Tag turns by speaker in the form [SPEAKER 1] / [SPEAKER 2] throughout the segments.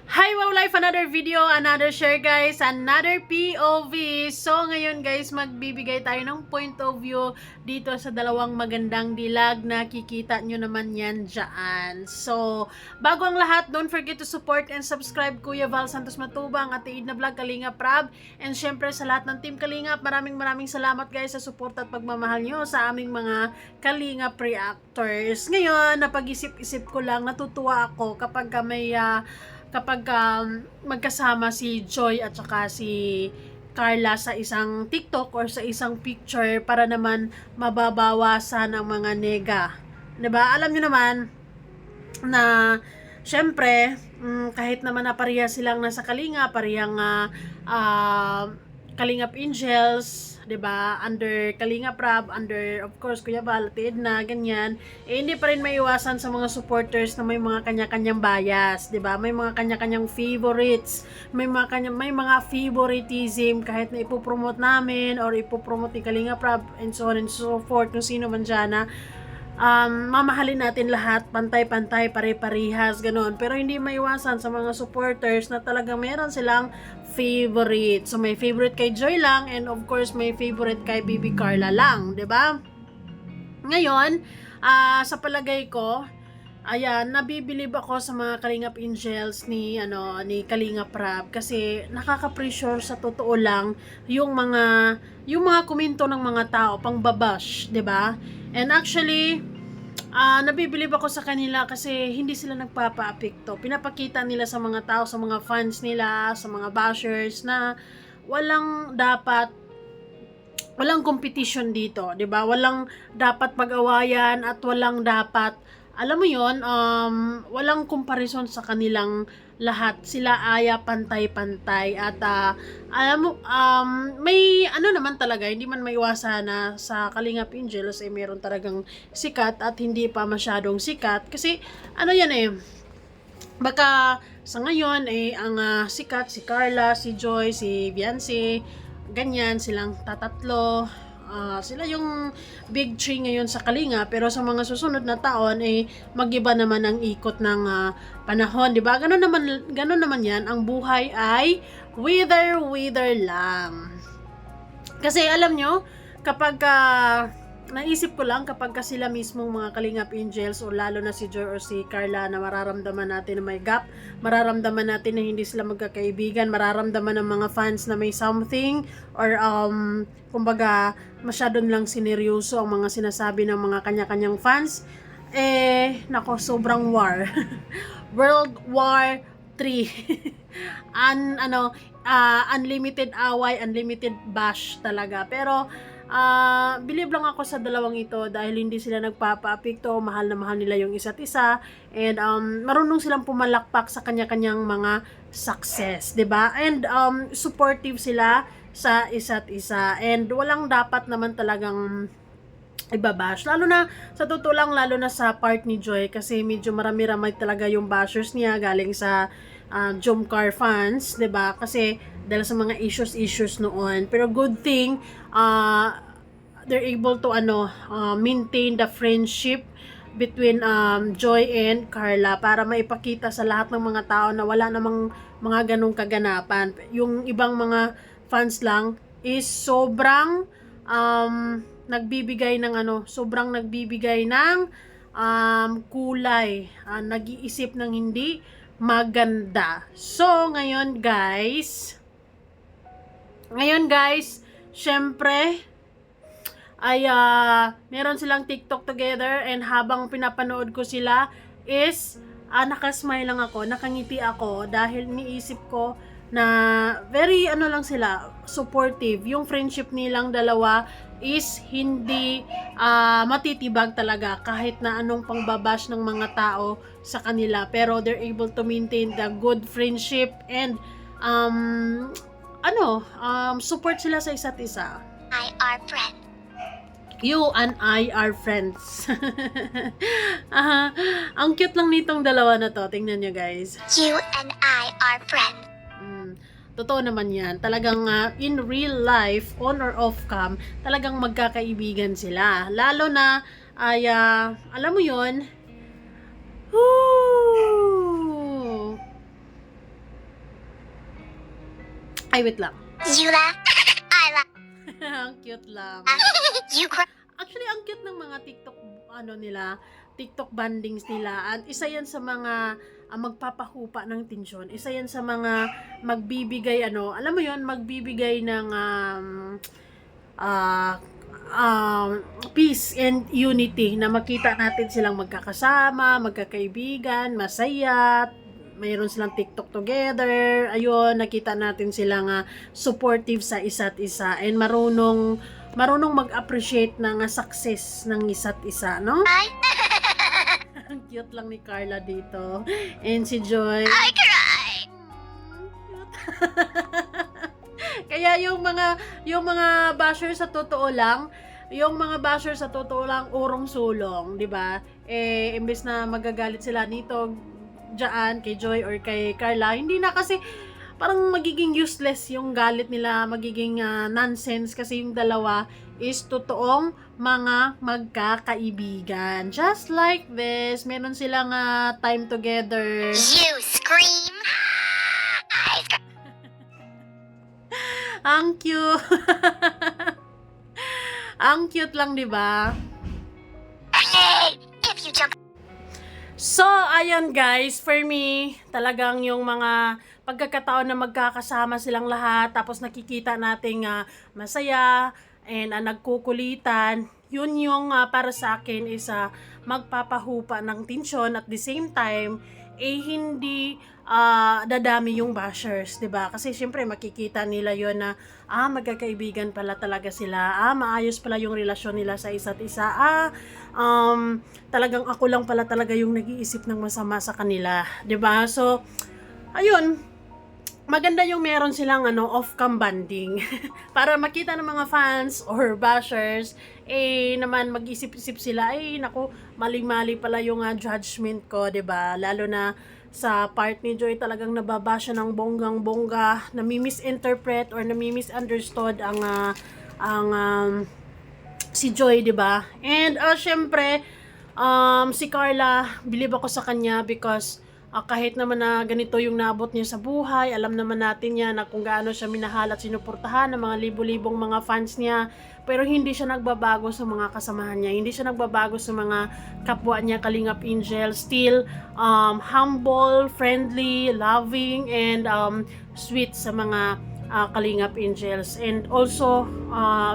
[SPEAKER 1] Hi, Wow Life! Another video, another share guys, another POV. So, ngayon guys, magbibigay tayo ng point of view dito sa dalawang magandang dilag na kikita nyo naman yan dyan. So, bago ang lahat, don't forget to support and subscribe Kuya Val Santos Matubang at Iid na Vlog, Kalinga Prab. And syempre sa lahat ng Team Kalingap, maraming salamat guys sa support at pagmamahal nyo sa aming mga Kalingap reactors. Ngayon, napag-isip-isip ko lang, natutuwa ako kapag kapag magkasama si Joy at saka si Carla sa isang TikTok or sa isang picture para naman mababawasan ang mga nega. 'Di ba? Alam niyo naman na syempre, kahit naman na pareha silang nasa Kalinga, parehang Kalingap Angels, 'di ba? Under Kalinga Prab, under of course Kuya Val, na ganyan. Hindi pa rin maiwasan sa mga supporters na may mga kanya-kanyang bias, 'di ba? May mga kanya-kanyang favorites, may mga favoritism kahit na ipopromote namin or ipopromote ni Kalinga Prab and so on and so forth, kung sino man dyan na mamahalin natin lahat, pantay-pantay, pare-parihas, ganoon. Pero hindi maiwasan sa mga supporters na talaga meron silang favorite. So, may favorite kay Joy lang and of course, may favorite kay Bibi Carla lang, 'di ba? Ngayon, sa palagay ko, ayan, nabibilib ako sa mga Kalingap Angels ni Kalingap Prab kasi nakaka-pressure sa totoo lang yung mga komento ng mga tao pang babash, 'di ba? And actually, nabibilib ako sa kanila kasi hindi sila nagpapa-apekto. Pinapakita nila sa mga tao, sa mga fans nila, sa mga bashers na walang competition dito, 'di ba? Walang dapat pag-awayan at walang dapat, alam mo 'yon, walang comparison sa kanilang lahat. Sila aya pantay-pantay at alam mo, may ano naman talaga, hindi man maiwasan na sa Kalingap Angels ay meron talagang sikat at hindi pa masyadong sikat kasi ano yan baka sa ngayon ang sikat si Carla, si Joy, si Beyonce, ganyan silang tatatlo. Sila yung big three ngayon sa Kalinga, pero sa mga susunod na taon magiba naman ang ikot ng panahon, 'di ba? Ganun naman 'yan. Ang buhay ay wither lang. Kasi alam nyo, kapag naisip ko lang kapag sila mismong mga Kalingap Angels o lalo na si Joy or si Carla na mararamdaman natin na may gap, mararamdaman natin na hindi sila magkakaibigan, mararamdaman ng mga fans na may something or kumbaga masyado lang sineryoso ang mga sinasabi ng mga kanya-kanyang fans, nako, sobrang war. World War 3. Unlimited away, unlimited bash talaga. Pero believe lang ako sa dalawang ito dahil hindi sila nagpapa-apekto, mahal na mahal nila yung isa't isa and marunong silang pumalakpak sa kanya-kanyang mga success, 'di ba? And supportive sila sa isa't isa and walang dapat naman talagang ibabash. Lalo na, sa totoo lang, lalo na sa part ni Joy kasi medyo marami-ramay talaga yung bashers niya galing sa Jomcar fans, 'di ba? Kasi dahil sa mga issues noon. Pero good thing, they're able to maintain the friendship between Joy and Carla para maipakita sa lahat ng mga tao na wala namang mga ganong kaganapan. Yung ibang mga fans lang is sobrang sobrang nagbibigay ng kulay, nag-iisip ng hindi maganda. So, ngayon guys, syempre, ay meron silang TikTok together and habang pinapanood ko sila is nakasmile lang ako, nakangiti ako dahil niisip ko na very lang sila, supportive. Yung friendship nilang dalawa is hindi matitibag talaga kahit na anong pangbabash ng mga tao sa kanila, pero they're able to maintain the good friendship and support sila sa isa't isa.
[SPEAKER 2] I are friends.
[SPEAKER 1] You and I are friends. Ang cute lang nitong dalawa na to. Tingnan nyo guys.
[SPEAKER 2] You and I are friends.
[SPEAKER 1] Totoo naman yan. Talagang in real life, on or off cam, talagang magkakaibigan sila. Lalo na, alam mo yon. Ay, wait lang.
[SPEAKER 2] You laugh, I laugh.
[SPEAKER 1] Ang cute lang.
[SPEAKER 2] You cry,
[SPEAKER 1] Actually, ang cute ng mga TikTok bandings nila. At isa yan sa mga magpapahupa ng tensyon. Isa yan sa mga magbibigay, alam mo yon, magbibigay ng peace and unity, na makita natin silang magkakasama, magkakaibigan, masaya, mayroon silang TikTok together. Ayun, nakita natin silang supportive sa isa't isa and marunong mag-appreciate ng success ng isa't isa, no? Ang cute lang ni Carla dito. And si Joy.
[SPEAKER 2] I cry.
[SPEAKER 1] Cute. Kaya yung mga basher sa totoo lang, urong sulong, 'di ba? Imbes na magagalit sila nito diyan kay Joy or kay Carla, hindi na, kasi parang magiging useless yung galit nila, magiging nonsense, kasi yung dalawa is totoong mga magkakaibigan. Just like this, meron silang time together.
[SPEAKER 2] You scream. I scream.
[SPEAKER 1] Ang cute. Ang cute lang, 'di ba?
[SPEAKER 2] Hey, if you jump.
[SPEAKER 1] So, ayun guys, for me, talagang yung mga pagkakataon na magkakasama silang lahat, tapos nakikita nating masaya and nagkukulitan, yun yung para sa akin is magpapahupa ng tensyon, at the same time, hindi dadami yung bashers, 'di ba? Kasi syempre makikita nila yon na magkakaibigan pala talaga sila, maayos pala yung relasyon nila sa isa't isa, talagang ako lang pala talaga yung nag-iisip ng masama sa kanila, 'di ba? So ayun, maganda yung meron silang off-cam banding para makita ng mga fans or bashers naman mag-isip-isip sila, naku, mali-mali pala yung judgment ko, 'di ba? Lalo na sa part ni Joy, talagang nababasya ng bonggang-bongga, nami-misinterpret or nami-misunderstood ang si Joy, 'di ba? And syempre si Carla, believe ako sa kanya because kahit naman na ganito yung naabot niya sa buhay, alam naman natin yan na kung gaano siya minahal at sinuportahan ng mga libo-libong mga fans niya, pero hindi siya nagbabago sa mga kasamahan niya, hindi siya nagbabago sa mga kapwa niya Kalingap Angel. Still humble, friendly, loving, and sweet sa mga Kalingap Angels. And also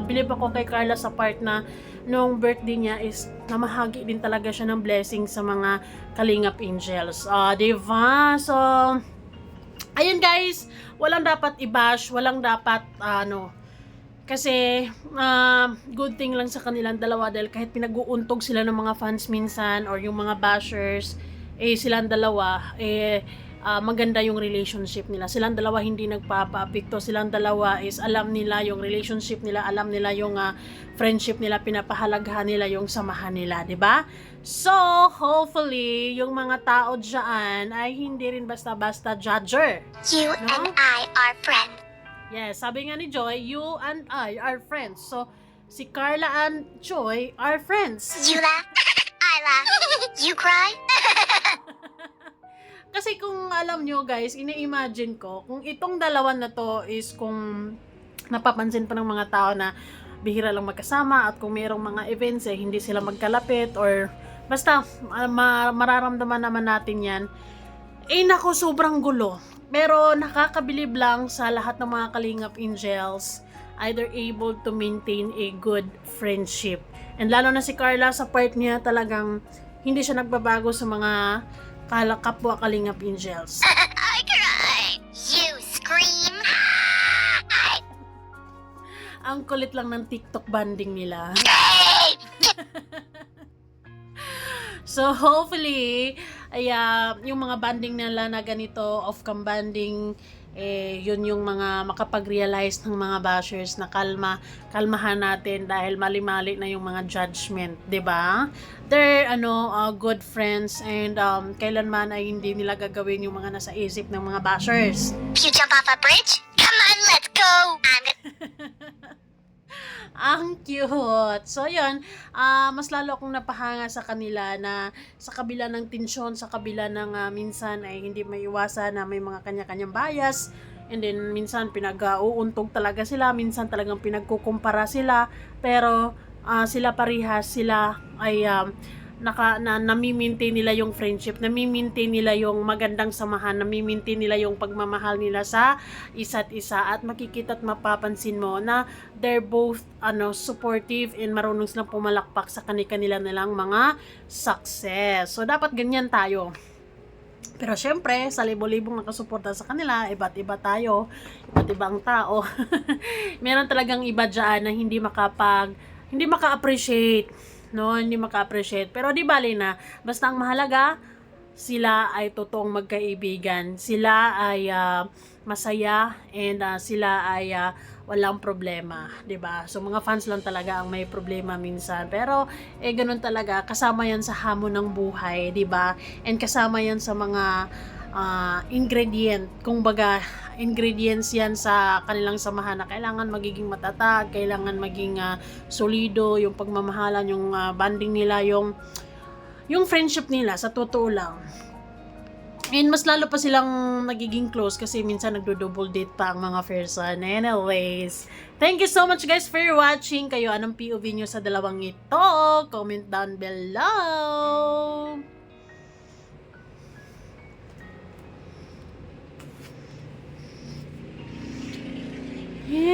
[SPEAKER 1] believe ako kay Carla sa part na nung birthday niya is namahagi din talaga siya ng blessing sa mga Kalingap Angels. Diba? So, ayun guys, walang dapat i-bash, walang dapat kasi good thing lang sa kanilang dalawa, dahil kahit pinag-uuntog sila ng mga fans minsan or yung mga bashers, silang dalawa maganda yung relationship nila. Silang dalawa hindi nagpapa-apekto. Silang dalawa is alam nila yung relationship nila, alam nila yung friendship nila, pinapahalagahan nila yung samahan nila, 'di ba? So, hopefully, yung mga tao diyan ay hindi rin basta-basta judger.
[SPEAKER 2] You and I are friends.
[SPEAKER 1] Yes, sabi nga ni Joy, you and I are friends. So, si Carla and Joy are friends.
[SPEAKER 2] You laugh, I laugh. You cry.
[SPEAKER 1] Kasi kung alam nyo guys, ini-imagine ko, kung itong dalawa na to is kung napapansin pa ng mga tao na bihira lang magkasama, at kung mayroong mga events hindi sila magkalapit, or basta mararamdaman naman natin yan, naku, sobrang gulo. Pero nakakabilib lang sa lahat ng mga Kalingap Angels, either able to maintain a good friendship. And lalo na si Carla, sa part niya talagang hindi siya nagbabago sa mga kapwa Kalingap Angels.
[SPEAKER 2] I cry. You scream.
[SPEAKER 1] Ang kulit lang ng TikTok banding nila. So hopefully, yung mga banding nila na ganito, off-cam banding, yun yung mga makapag-realize ng mga bashers na kalmahan natin dahil mali-mali na yung mga judgment, 'di ba? They're good friends, and kailanman ay hindi nila gagawin yung mga nasa isip ng mga bashers.
[SPEAKER 2] If you jump off a bridge, come on, let's go.
[SPEAKER 1] Ang cute. So, yun, mas lalo akong napahanga sa kanila na sa kabila ng tensyon, sa kabila ng minsan ay hindi maiwasan na may mga kanya-kanyang bias, And then, minsan pinag-uuntog talaga sila, minsan talagang pinagkukumpara sila, pero sila parihas, sila ay nami-maintain nila yung friendship, nami-maintain nila yung magandang samahan, nami-maintain nila yung pagmamahal nila sa isa't isa, at makikita at mapapansin mo na they're both supportive and marunong silang pumalakpak sa kanila nilang mga success. So dapat ganyan tayo. Pero syempre, sa libo-libong nakasuporta sa kanila, iba't iba tayo, iba't ibang tao. Meron talagang iba dyan na hindi maka-appreciate, no? Hindi maka-appreciate. Pero di bali na, basta ang mahalaga, sila ay totoong magkaibigan. Sila ay masaya, and sila ay walang problema, 'di ba? So mga fans lang talaga ang may problema minsan. Pero ganun talaga, kasama 'yan sa hamon ng buhay, 'di ba? And kasama 'yan sa mga ingredients 'yan sa kanilang samahan na kailangan magiging matatag, kailangan maging solido yung pagmamahalan, yung bonding nila, yung friendship nila, sa totoo lang. And mas lalo pa silang nagiging close kasi minsan nagdo-double date pa ang mga person. Anyways, thank you so much guys for watching. Kayo, anong POV nyo sa dalawang ito? Comment down below. Yeah.